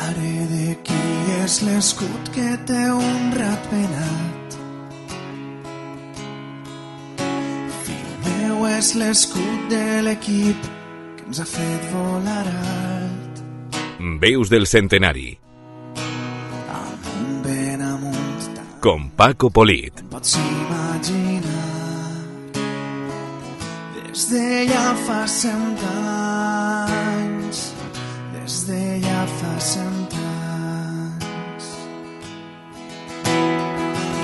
Pare de qui és l'escut que té un rat penat. Fill meu és l'escut de l'equip que ens ha fet volar alt. Veus del centenari. Amunt, ben amunt, tant Con Paco Polit. pots imaginar. Des de ja fa 100 anys, des de ja fa 100 anys.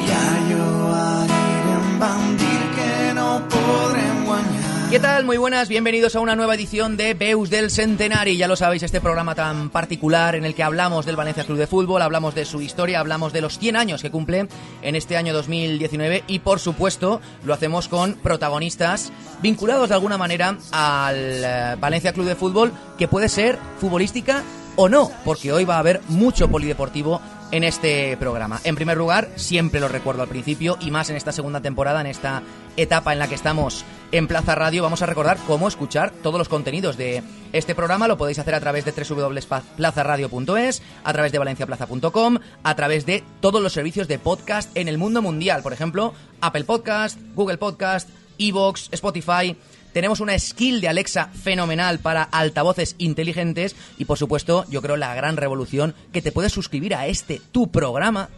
Ja jo ahir em van dir que no podrem guanyar. ¿Qué tal? Muy buenas, bienvenidos a una nueva edición de Veus del Centenari. Ya lo sabéis, este programa tan particular en el que hablamos del Valencia Club de Fútbol, hablamos de su historia, hablamos de los 100 años que cumple en este año 2019 y, por supuesto, lo hacemos con protagonistas vinculados de alguna manera al Valencia Club de Fútbol, que puede ser futbolística o no, porque hoy va a haber mucho polideportivo en este programa. En primer lugar, siempre lo recuerdo al principio y más en esta segunda temporada, en esta etapa en la que estamos en Plaza Radio, vamos a recordar cómo escuchar todos los contenidos de este programa. Lo podéis hacer a través de www.plazaradio.es, a través de valenciaplaza.com, a través de todos los servicios de podcast en el mundo mundial. Por ejemplo, Apple Podcast, Google Podcast, iVoox, Spotify. Tenemos una skill de Alexa fenomenal para altavoces inteligentes y, por supuesto, yo creo la gran revolución que te puedes suscribir a tu programa,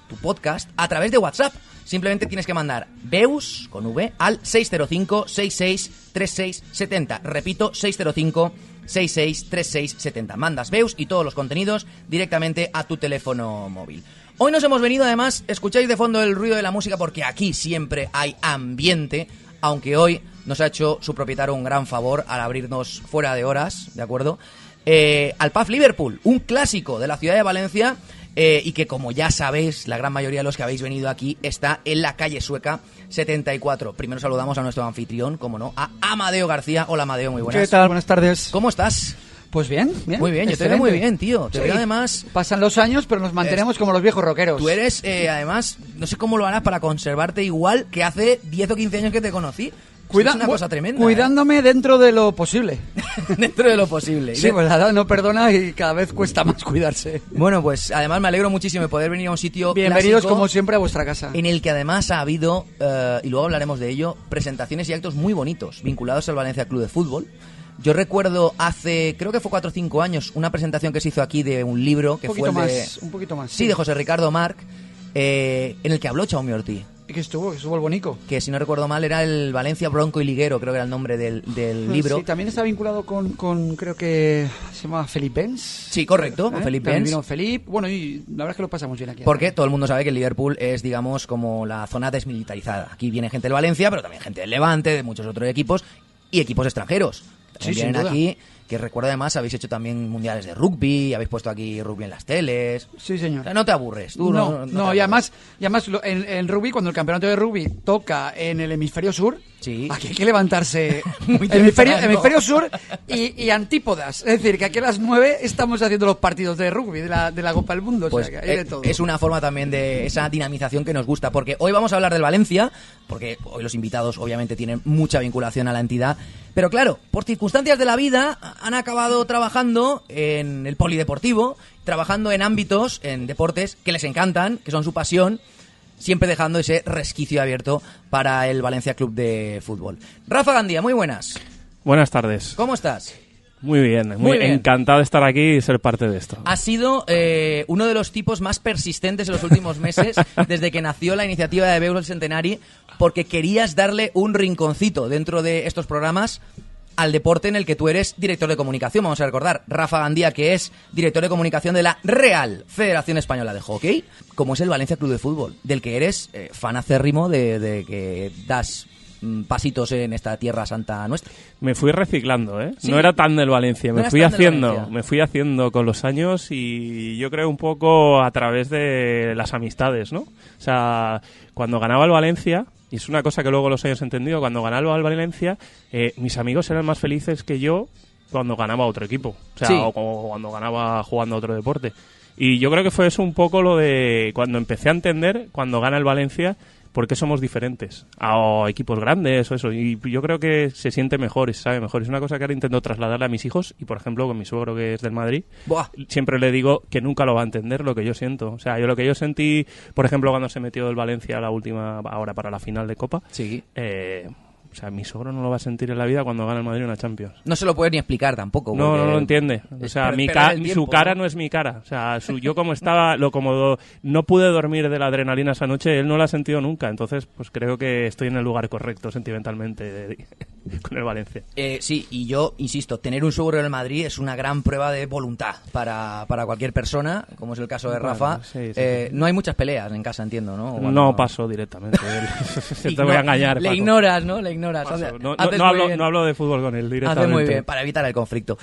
tu podcast, a través de WhatsApp. Simplemente tienes que mandar Veus, con V, al 605-663670. Repito, 605-663670. Mandas Veus y todos los contenidos directamente a tu teléfono móvil. Hoy nos hemos venido, además, escucháis de fondo el ruido de la música porque aquí siempre hay ambiente, aunque hoy nos ha hecho su propietario un gran favor al abrirnos fuera de horas, ¿de acuerdo? Al Pub Liverpool, un clásico de la ciudad de Valencia y que, como ya sabéis, la gran mayoría de los que habéis venido aquí está en la calle Sueca 74. Primero saludamos a nuestro anfitrión, como no, a Amadeo García. Hola, Amadeo, muy buenas. ¿Qué tal? Buenas tardes. ¿Cómo estás? Pues bien, bien. Muy bien, yo te veo muy bien, tío. Te veo además... Pasan los años, pero nos mantenemos como los viejos rockeros. Tú eres, además, no sé cómo lo harás para conservarte igual que hace 10 o 15 años que te conocí. Es una cosa tremenda. Cuidándome dentro de lo posible. Dentro de lo posible. Sí, pues la edad no perdona y cada vez cuesta más cuidarse. Bueno, pues además me alegro muchísimo de poder venir a un sitio Bienvenidos clásico, como siempre a vuestra casa. en el que además ha habido, y luego hablaremos de ello, presentaciones y actos muy bonitos vinculados al Valencia Club de Fútbol. Yo recuerdo hace, creo que fue 4 o 5 años, una presentación que se hizo aquí de un libro que fue un poquito más. Sí, de José Ricardo Marc, en el que habló Jaume Ortí. Y que estuvo el Bonico. Que si no recuerdo mal era el Valencia Bronco y Liguero, creo que era el nombre del libro. Sí, también está vinculado con creo que se llama Felipe Benz. Sí, correcto, con Felipe Benz. Vino Felipe, bueno, y la verdad es que lo pasamos bien aquí. Porque todo el mundo sabe que el Liverpool es, digamos, como la zona desmilitarizada. Aquí viene gente del Valencia, pero también gente del Levante, de muchos otros equipos y equipos extranjeros. También vienen aquí, que recuerdo además, habéis hecho también mundiales de rugby, habéis puesto aquí rugby en las teles. Sí, señor. O sea, no te aburres. Tú no, y además en rugby, cuando el campeonato de rugby toca en el hemisferio sur, sí, aquí hay que levantarse Muy hemisferio sur y antípodas. Es decir, que aquí a las 9 estamos haciendo los partidos de rugby de la Copa del Mundo. Pues o sea, que hay de todo. Es una forma también de esa dinamización que nos gusta, porque hoy vamos a hablar del Valencia, porque hoy los invitados obviamente tienen mucha vinculación a la entidad, pero claro, por circunstancias de la vida han acabado trabajando en el polideportivo, trabajando en ámbitos, en deportes que les encantan, que son su pasión, siempre dejando ese resquicio abierto para el Valencia Club de Fútbol. Rafa Gandía, muy buenas. Buenas tardes. ¿Cómo estás? Muy bien, Muy bien. Encantado de estar aquí y ser parte de esto. Has sido uno de los tipos más persistentes en los últimos meses, desde que nació la iniciativa de Veus del Centenari, porque querías darle un rinconcito dentro de estos programas al deporte en el que tú eres director de comunicación. Vamos a recordar, Rafa Gandía, que es director de comunicación de la Real Federación Española de Hockey, como es el Valencia Club de Fútbol, del que eres fan acérrimo de que das pasitos en esta tierra santa nuestra. Me fui reciclando, ¿eh? ¿Sí? No era tan del Valencia, No me eras fui tan del haciendo, Valencia. me fui haciendo con los años y yo creo un poco a través de las amistades, ¿no? O sea, cuando ganaba el Valencia, y es una cosa que luego los años he entendido, cuando ganaba el Valencia, mis amigos eran más felices que yo cuando ganaba otro equipo, o sea, Sí. o cuando ganaba jugando otro deporte. Y yo creo que fue eso un poco lo de cuando empecé a entender, cuando gana el Valencia, por qué somos diferentes a equipos grandes o eso. Y yo creo que se siente mejor y se sabe mejor. Es una cosa que ahora intento trasladarle a mis hijos y, por ejemplo, con mi suegro, que es del Madrid, Buah. siempre le digo que nunca lo va a entender lo que yo siento. O sea, lo que yo sentí, por ejemplo, cuando se metió el Valencia la última, ahora para la final de Copa, Sí. o sea, mi suegro no lo va a sentir en la vida cuando gana el Madrid una Champions. No se lo puedes ni explicar tampoco. No, porque no lo entiende. O es sea, perder el tiempo, su cara no es mi cara. O sea, yo como estaba, no pude dormir de la adrenalina esa noche, él no la ha sentido nunca. Entonces, pues creo que estoy en el lugar correcto sentimentalmente con el Valencia. Sí, y yo insisto, tener un suegro en el Madrid es una gran prueba de voluntad para cualquier persona, como es el caso de Rafa. Sí, sí. No hay muchas peleas en casa, entiendo, ¿no? No paso directamente. Te voy a engañar, Le Paco. ignoras, ¿no? Le ignoras. Paso. No Haces muy bien. hablo de fútbol con él directamente. Hace muy bien, para evitar el conflicto.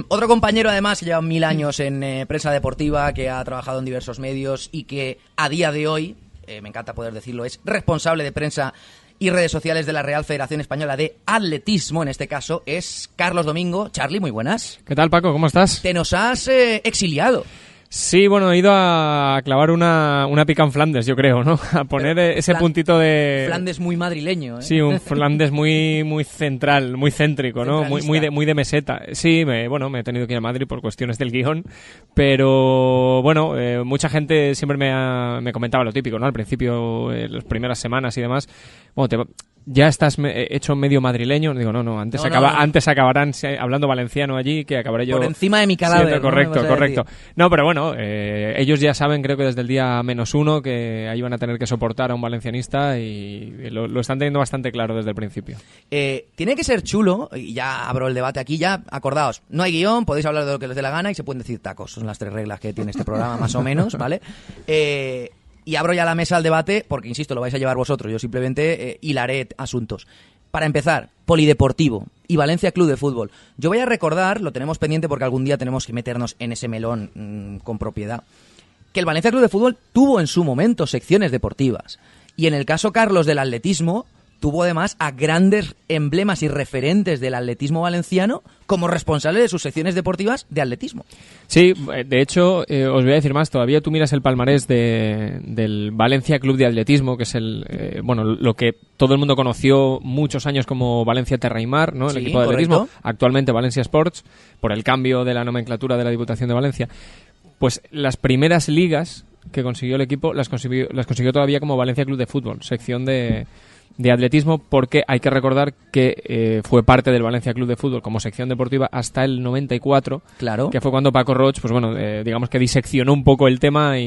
Otro compañero, además, que lleva 1000 años en prensa deportiva, que ha trabajado en diversos medios y que a día de hoy, me encanta poder decirlo, es responsable de prensa y redes sociales de la Real Federación Española de Atletismo, en este caso, es Carlos Domingo. Charly, muy buenas. ¿Qué tal, Paco? ¿Cómo estás? Te nos has exiliado. Sí, bueno, he ido a clavar una pica en Flandes, yo creo, ¿no? A poner ese puntito de... Flandes muy madrileño, ¿eh? Sí, un Flandes muy central, muy céntrico, ¿no? Muy de meseta. Sí, me he tenido que ir a Madrid por cuestiones del guión, pero bueno, mucha gente siempre me comentaba lo típico, ¿no? Al principio, las primeras semanas y demás, bueno, ya estás hecho medio madrileño. Digo, no, antes acabarán hablando valenciano allí, que acabaré yo... Por encima de mi cadáver. Correcto. No, pero bueno, ellos ya saben, creo que desde el día -1, que ahí van a tener que soportar a un valencianista y lo están teniendo bastante claro desde el principio. Tiene que ser chulo, y ya abro el debate aquí, ya acordaos, no hay guión, podéis hablar de lo que les dé la gana y se pueden decir tacos, son las 3 reglas que tiene este programa más o menos, ¿vale? Y abro ya la mesa al debate, porque insisto, lo vais a llevar vosotros, yo simplemente hilaré asuntos. Para empezar, Polideportivo y Valencia Club de Fútbol. Yo voy a recordar, lo tenemos pendiente porque algún día tenemos que meternos en ese melón con propiedad, que el Valencia Club de Fútbol tuvo en su momento secciones deportivas. Y en el caso, Carlos, del atletismo, tuvo además a grandes emblemas y referentes del atletismo valenciano como responsable de sus secciones deportivas de atletismo. Sí, de hecho, os voy a decir más. Todavía tú miras el palmarés del Valencia Club de Atletismo, que es lo que todo el mundo conoció muchos años como Valencia Terra y Mar, ¿no? El equipo de atletismo. Correcto. Actualmente Valencia Sports, por el cambio de la nomenclatura de la Diputación de Valencia. Pues las primeras ligas que consiguió el equipo las consiguió todavía como Valencia Club de Fútbol, sección de atletismo, porque hay que recordar que fue parte del Valencia Club de Fútbol como sección deportiva hasta el 94, Claro. que fue cuando Paco Roig, pues bueno, digamos que diseccionó un poco el tema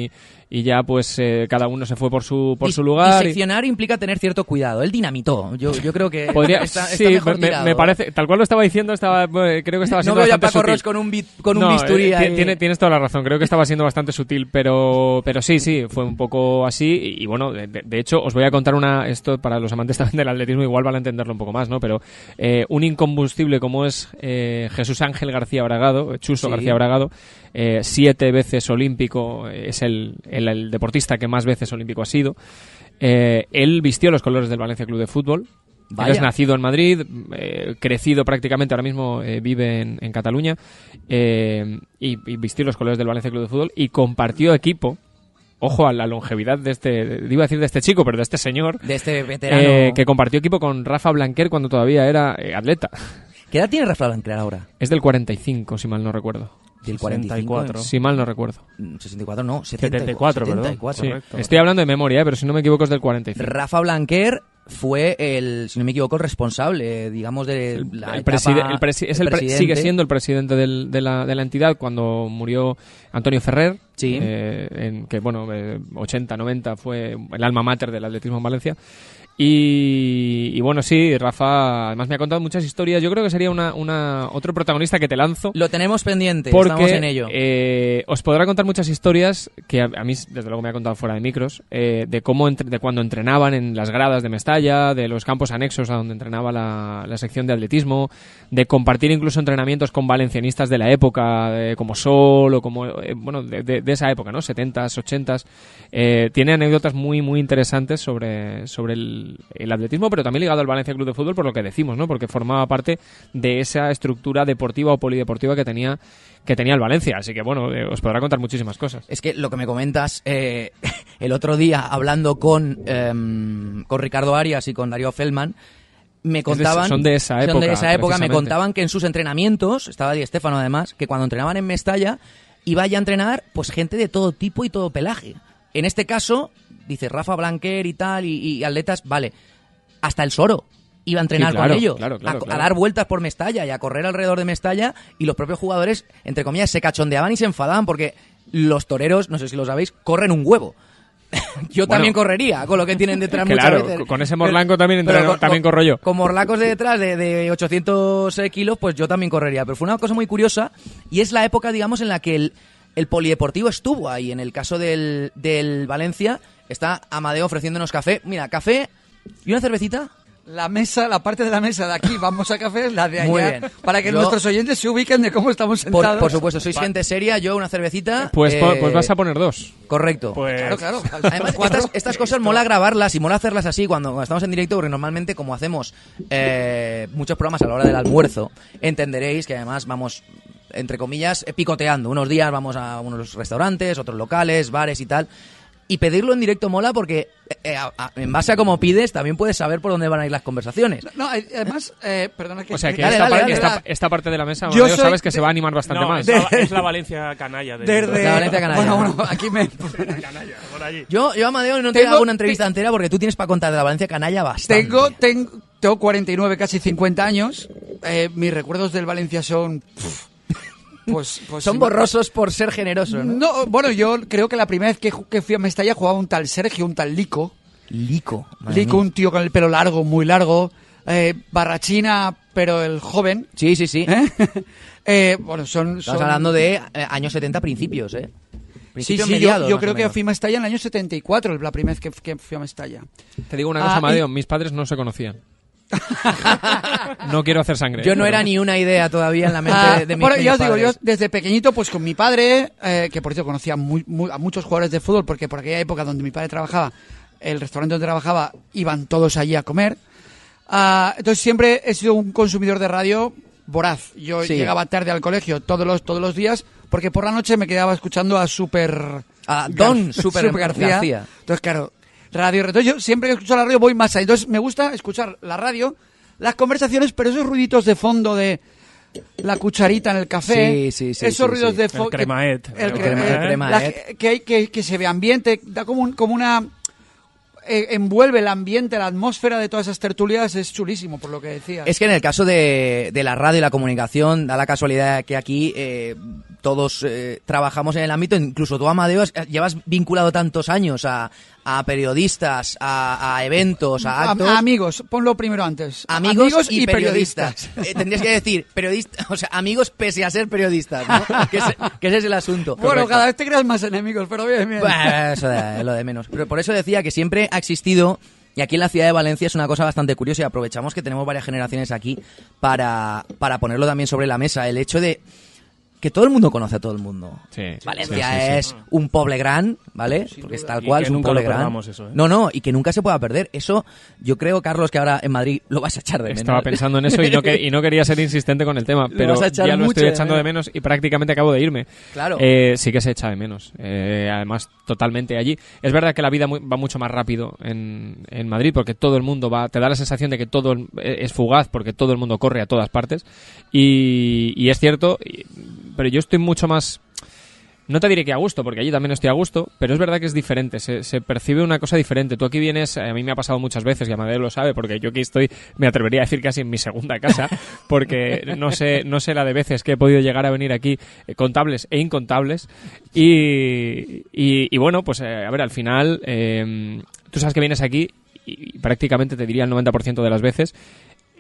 y ya pues cada uno se fue por su lugar. Diseccionar implica tener cierto cuidado. Él dinamitó. Yo creo que podría, está sí, mejor tirado. me parece, tal cual lo estaba diciendo, creo que estaba siendo no veo a bastante Paco Roig sutil. con un bisturí ahí. Tienes toda la razón, creo que estaba siendo bastante sutil, pero sí, fue un poco así y bueno, de hecho os voy a contar esto para los amantes también del atletismo, igual van a entenderlo un poco más, ¿no? Pero un incombustible como es Jesús Ángel García Bragado, Chuso Sí. García Bragado, 7 veces olímpico, es el deportista que más veces olímpico ha sido. Él vistió los colores del Valencia Club de Fútbol. Vaya. Él es nacido en Madrid, crecido prácticamente, ahora mismo vive en Cataluña, y vistió los colores del Valencia Club de Fútbol y compartió equipo. Ojo a la longevidad de este chico, pero de este señor. De este veterano. Que compartió equipo con Rafa Blanquer cuando todavía era atleta. ¿Qué edad tiene Rafa Blanquer ahora? Es del 45, si mal no recuerdo. Del 45. 64. Si mal no recuerdo. 64 no, 74, perdón. 74. Sí. Correcto. Estoy hablando de memoria, pero si no me equivoco es del 45. Rafa Blanquer fue si no me equivoco, el responsable, digamos, de la sigue siendo el presidente de la entidad cuando murió Antonio Ferrer, Sí. que bueno, 80, 90 fue el alma mater del atletismo en Valencia. Y bueno, sí, Rafa además me ha contado muchas historias. Yo creo que sería otro protagonista que te lanzo. Lo tenemos pendiente, Porque estamos en ello. os podrá contar muchas historias que a mí, desde luego, me ha contado fuera de micros, de cómo de cuando entrenaban en las gradas de Mestalla, de los campos anexos a donde entrenaba la sección de atletismo, de compartir incluso entrenamientos con valencianistas de la época, como Sol o como de esa época, ¿no? 70s, 80s. Tiene anécdotas muy muy interesantes sobre el atletismo, pero también ligado al Valencia Club de Fútbol por lo que decimos, ¿no? Porque formaba parte de esa estructura deportiva o polideportiva que tenía el Valencia. Así que, bueno, os podrá contar muchísimas cosas. Es que lo que me comentas, el otro día hablando con Ricardo Arias y con Darío Feldman, me contaban... Son de esa época, me contaban que en sus entrenamientos, estaba Di Stéfano además, que cuando entrenaban en Mestalla, iba ya a entrenar pues gente de todo tipo y todo pelaje. En este caso, dice Rafa Blanquer y tal, y atletas, vale, hasta el Soro iba a entrenar con ellos, claro. A dar vueltas por Mestalla y a correr alrededor de Mestalla, y los propios jugadores, entre comillas, se cachondeaban y se enfadaban porque los toreros, no sé si lo sabéis, corren un huevo. Yo también correría con lo que tienen detrás muchas veces. Claro, con ese morlanco también corro yo. Con morlacos de detrás de 800 kilos, pues yo también correría. Pero fue una cosa muy curiosa, y es la época, digamos, en la que el polideportivo estuvo ahí. En el caso del Valencia, está Amadeo ofreciéndonos café. Mira, café y una cervecita. La parte de la mesa de aquí, vamos a café, la de allá. Muy bien. Para que nuestros oyentes se ubiquen de cómo estamos sentados. Por supuesto, sois gente seria, yo una cervecita. Pues vas a poner 2. Correcto. Pues... Claro. Además, estas cosas mola grabarlas y mola hacerlas así cuando estamos en directo, porque normalmente, como hacemos muchos programas a la hora del almuerzo, entenderéis que además vamos, entre comillas, picoteando. Unos días vamos a unos restaurantes, otros locales, bares y tal. Y pedirlo en directo mola porque en base a cómo pides también puedes saber por dónde van a ir las conversaciones. No, además, perdona que... O sea que dale. esta parte de la mesa, Yo sabes que se va a animar bastante más. Es la Valencia canalla. La Valencia canalla. Bueno, aquí me... canalla, por allí. Yo Amadeo, no te hago una entrevista entera porque tú tienes para contar de la Valencia canalla bastante. Tengo 49, casi 50 años. Mis recuerdos del Valencia son... Pues son borrosos por ser generoso, ¿no? No, bueno, yo creo que la primera vez que fui a Mestalla jugaba un tal Sergio, un tal Lico. Lico, un tío con el pelo largo, muy largo. Barrachina, pero el joven. Sí. Bueno, son... Estamos hablando de años 70 principios, ¿eh? Principios Sí, mediados, yo creo o que menos. fui a Mestalla en el año 74, la primera vez que fui a Mestalla. Te digo una cosa, Amadeo, mis padres no se conocían. No quiero hacer sangre. Yo no era ni una idea todavía en la mente de mis Bueno, ya os digo, padres. yo desde pequeñito, pues con mi padre, que por cierto conocía a muchos jugadores de fútbol, porque por aquella época donde mi padre trabajaba, el restaurante donde trabajaba, iban todos allí a comer. Entonces siempre he sido un consumidor de radio voraz. Yo llegaba tarde al colegio todos los días, porque por la noche me quedaba escuchando a Don Super García. Entonces, claro, radio. Entonces yo siempre que escucho la radio voy más allá. Entonces me gusta escuchar la radio, las conversaciones, pero esos ruiditos de fondo de la cucharita en el café, Sí, esos ruidos de fondo, El cremaet. que se ve ambiente, da como una envuelve el ambiente, la atmósfera de todas esas tertulias, es chulísimo, por lo que decías. Es que en el caso de la radio y la comunicación, da la casualidad que aquí todos trabajamos en el ámbito, incluso tú, Amadeo, llevas vinculado tantos años a periodistas, a eventos, a actos. A amigos, ponlo primero antes. Amigos y periodistas. Tendrías que decir periodistas, o sea, amigos pese a ser periodistas, ¿no? que ese es el asunto. Bueno, Correcto. cada vez te creas más enemigos, pero bien. Bueno, eso es lo de menos. Pero por eso decía que siempre ha existido, y aquí en la ciudad de Valencia es una cosa bastante curiosa, y aprovechamos que tenemos varias generaciones aquí para ponerlo también sobre la mesa, el hecho de que todo el mundo conoce a todo el mundo. Sí, Valencia sí. es un poble gran, ¿vale? Porque es tal cual, que es un nunca poble lo gran. perdamos eso, ¿eh? No, y que nunca se pueda perder. Eso, yo creo, Carlos, que ahora en Madrid lo vas a echar de menos. Estaba pensando en eso y no quería ser insistente con el tema, pero vas a echar ya lo mucho estoy de echando de menos y prácticamente acabo de irme. Claro. Sí que se echa de menos. Además, totalmente allí. Es verdad que la vida va mucho más rápido en Madrid porque todo el mundo te da la sensación de que todo es fugaz porque todo el mundo corre a todas partes. Y es cierto, pero yo estoy mucho más... No te diré que a gusto, porque allí también estoy a gusto, pero es verdad que es diferente, se percibe una cosa diferente. Tú aquí vienes, a mí me ha pasado muchas veces, y Amadeo lo sabe, porque yo aquí estoy, me atrevería a decir casi en mi segunda casa, porque no sé la de veces que he podido llegar a venir aquí, contables e incontables, y bueno, pues a ver, al final, tú sabes que vienes aquí, y prácticamente te diría el 90% de las veces,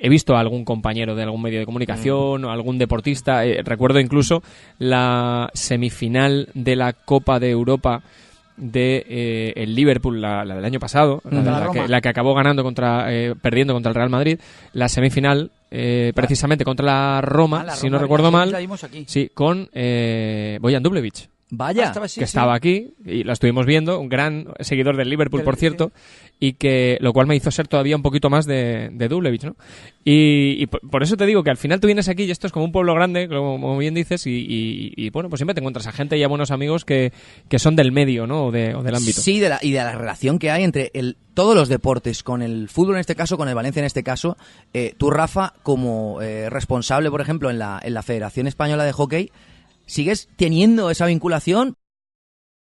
he visto a algún compañero de algún medio de comunicación o algún deportista. Recuerdo incluso la semifinal de la Copa de Europa de el Liverpool, la del año pasado, la que acabó ganando perdiendo contra el Real Madrid, la semifinal precisamente contra la Roma, si no recuerdo mal, sí, con Bojan Dublević. Vaya, que estaba aquí y la estuvimos viendo, un gran seguidor del Liverpool, por cierto, y que lo cual me hizo ser todavía un poquito más de Dublevich, ¿no? Y por eso te digo que al final tú vienes aquí y esto es como un pueblo grande, como bien dices, y bueno, pues siempre te encuentras a gente y a buenos amigos que son del medio, ¿no? O del ámbito. Sí, y de la relación que hay entre todos los deportes, con el fútbol en este caso, con el Valencia en este caso. Tú, Rafa, como responsable, por ejemplo, en la Federación Española de Hockey, ¿sigues teniendo esa vinculación?